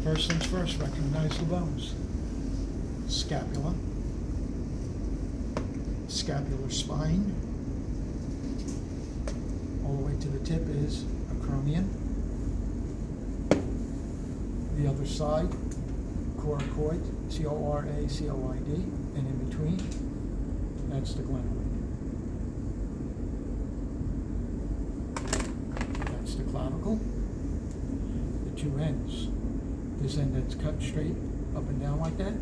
First things first, recognize the bones. Scapula, scapular spine, all the way to the tip is acromion. The other side, coracoid, C-O-R-A-C-O-I-D, and in between, that's the glenoid. That's the clavicle. The two ends. This end that's cut straight up and down like that,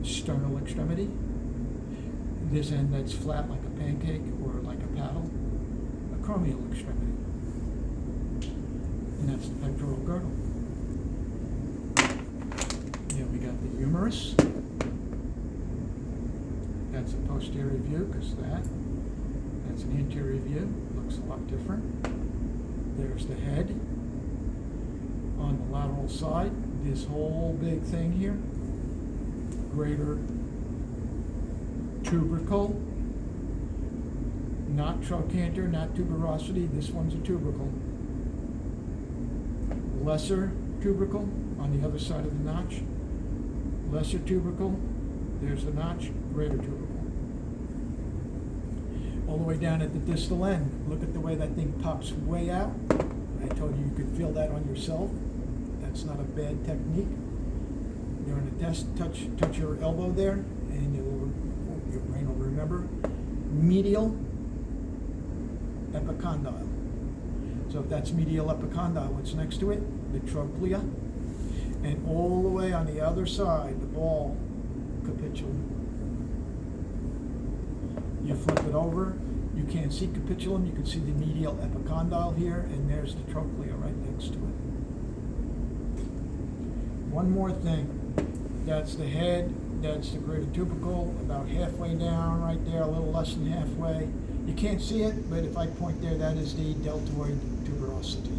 sternal extremity. This end that's flat like a pancake or like a paddle, acromial extremity. And that's the pectoral girdle. Yeah, we got the humerus. That's a posterior view because that's an anterior view. Looks a lot different. There's the head. On the lateral side, this whole big thing here, greater tubercle, not trochanter, not tuberosity, this one's a tubercle. Lesser tubercle on the other side of the notch, lesser tubercle, there's the notch, greater tubercle. All the way down at the distal end, look at the way that thing pops way out. I told you you could feel that on yourself. That's not a bad technique. During the test, touch your elbow there, and your brain will remember. Medial epicondyle. So if that's medial epicondyle, what's next to it? The trochlea. And all the way on the other side, the ball capitulum. You flip it over, you can't see capitulum, you can see the medial epicondyle here, and there's the trochlea right next to it. One more thing, that's the head, that's the greater tubercle, about halfway down right there, a little less than halfway. You can't see it, but if I point there, that is the deltoid tuberosity.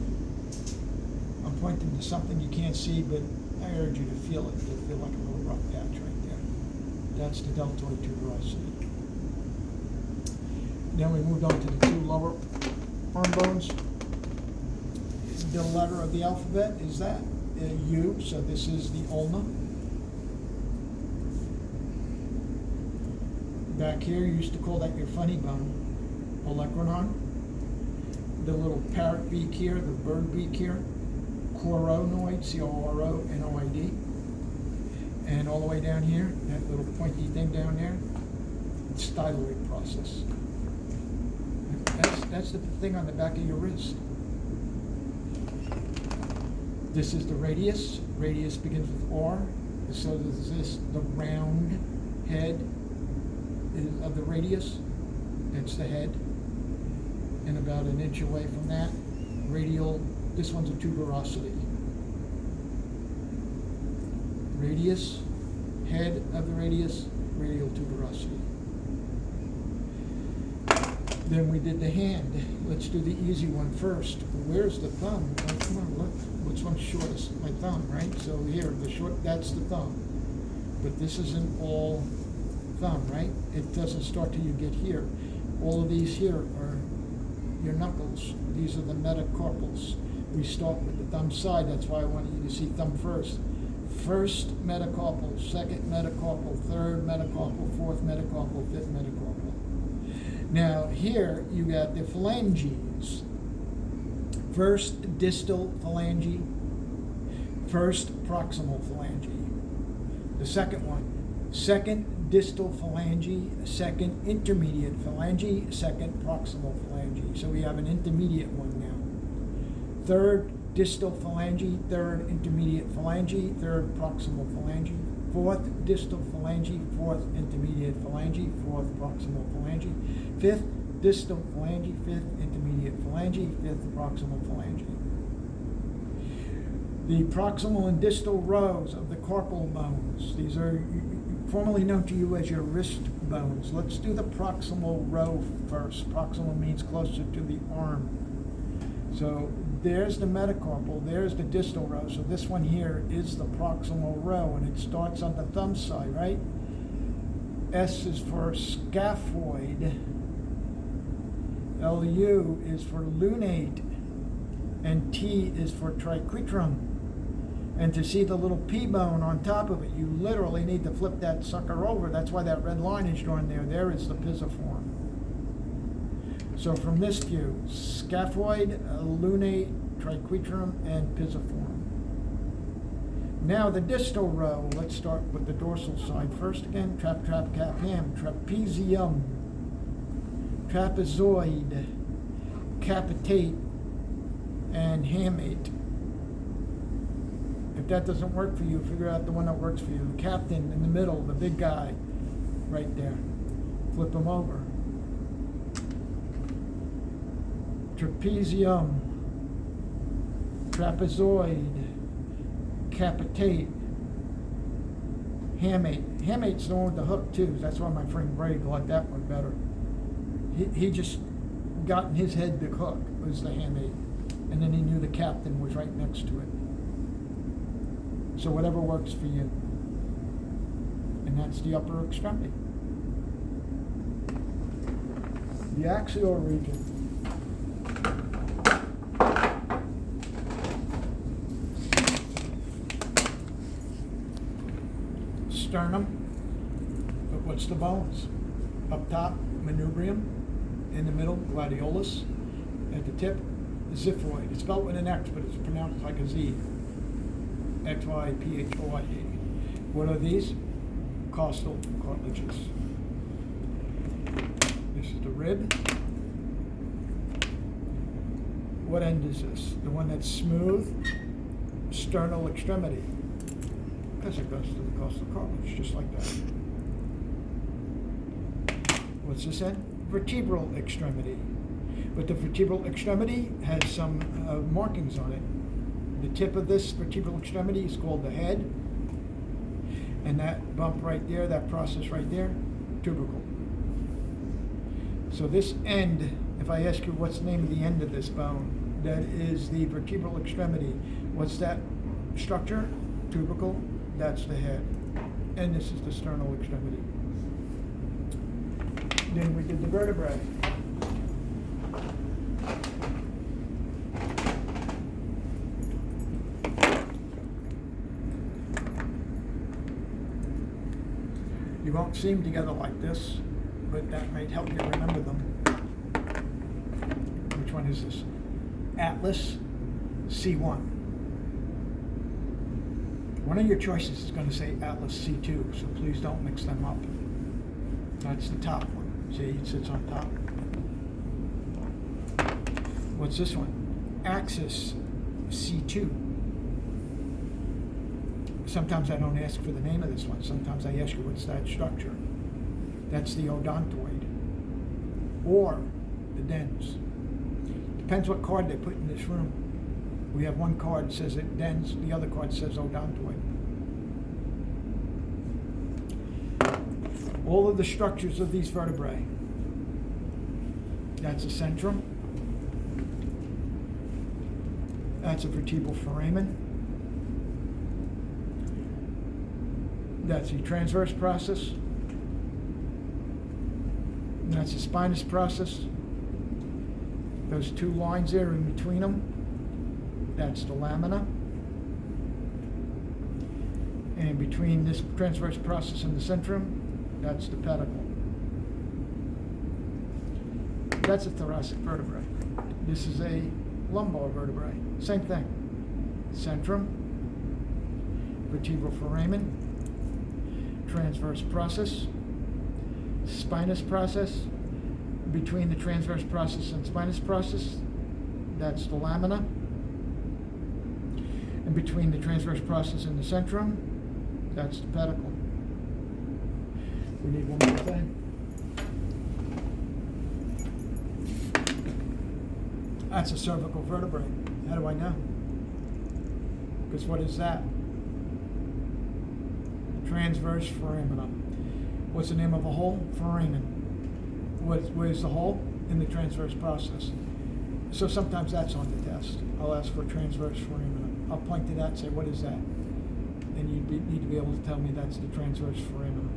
I'm pointing to something you can't see, but I urge you to feel it. You'll feel like a little rough patch right there. That's the deltoid tuberosity. Then we moved on to the two lower arm bones. The letter of the alphabet is that. U, so this is the ulna. Back here, you used to call that your funny bone, olecranon. The little parrot beak here, the bird beak here, coronoid, C-O-R-O-N-O-I-D. And all the way down here, that little pointy thing down there, it's styloid process. That's the thing on the back of your wrist. This is the radius. Radius begins with R. So there's this, the round head of the radius. That's the head. And about an inch away from that, radial, this one's a tuberosity. Radius, head of the radius, radial tuberosity. Then we did the hand. Let's do the easy one first. Where's the thumb? Oh, come on, look. Which one's shortest? My thumb, right? So here, the short, that's the thumb. But this isn't all thumb, right? It doesn't start till you get here. All of these here are your knuckles. These are the metacarpals. We start with the thumb side. That's why I want you to see thumb first. First metacarpal, second metacarpal, third metacarpal, fourth metacarpal, fifth metacarpal. Now here you got the phalanges. First distal phalange, first proximal phalange. The second one, second distal phalange, second intermediate phalange, second proximal phalange. So we have an intermediate one now. Third distal phalange, third intermediate phalange, third proximal phalange. Fourth distal phalange, fourth intermediate phalange, fourth proximal phalange. Fifth distal phalange, fifth intermediate phalange, fifth proximal phalange. The proximal and distal rows of the carpal bones. These are formerly known to you as your wrist bones. Let's do the proximal row first. Proximal means closer to the arm. So there's the metacarpal, there's the distal row. So this one here is the proximal row, and it starts on the thumb side, right? S is for scaphoid. LU is for lunate, and T is for triquetrum. And to see the little P-bone on top of it, you literally need to flip that sucker over. That's why that red line is drawn there. There is the pisiform. So from this view, scaphoid, lunate, triquetrum, and pisiform. Now the distal row, let's start with the dorsal side first again. Trap, trap, cap, ham, trapezium, trapezoid, capitate, and hamate. If that doesn't work for you, figure out the one that works for you. The captain in the middle, the big guy, right there. Flip him over. Trapezium, trapezoid, capitate, hamate. Hamate's the one with the hook too. That's why my friend Greg liked that one better. He just got in his head the hook was the hamate, and then he knew the captain was right next to it. So whatever works for you. And that's the upper extremity. The axial region. Sternum. But what's the bones? Up top, manubrium. In the middle, gladiolus. At the tip, xiphoid. It's spelled with an X, but it's pronounced like a Z. XYPHOID. What are these? Costal cartilages. This is the rib. What end is this? The one that's smooth, sternal extremity. Because it goes to the costal cartilage, just like that. What's this end? Vertebral extremity. But the vertebral extremity has some markings on it. The tip of this vertebral extremity is called the head. And that bump right there, that process right there, tubercle. So this end, if I ask you what's the name of the end of this bone, that is the vertebral extremity. What's that structure? Tubercle, that's the head. And this is the sternal extremity. Then we did the vertebrae. You won't see them together like this, but that might help you remember them. Which one is this? Atlas C1. One of your choices is going to say Atlas C2, so please don't mix them up. That's the top one. See, it sits on top. What's this one? Axis C2. Sometimes I don't ask for the name of this one. Sometimes I ask you what's that structure. That's the odontoid. Or the dens. Depends what card they put in this room. We have one card that says it dens, the other card says odontoid. All of the structures of these vertebrae. That's a centrum. That's a vertebral foramen. That's the transverse process. That's the spinous process. Those two lines there in between them, that's the lamina. And between this transverse process and the centrum, that's the pedicle. That's a thoracic vertebrae. This is a lumbar vertebrae. Same thing. Centrum, vertebral foramen, transverse process, spinous process. Between the transverse process and spinous process, that's the lamina. And between the transverse process and the centrum, that's the pedicle. We need one more thing. That's a cervical vertebrae. How do I know? Because what is that? Transverse foramina. What's the name of a hole? Foramen. Where's the hole? In the transverse process. So sometimes that's on the test. I'll ask for transverse foramina. I'll point to that and say, what is that? And you need to be able to tell me that's the transverse foramina.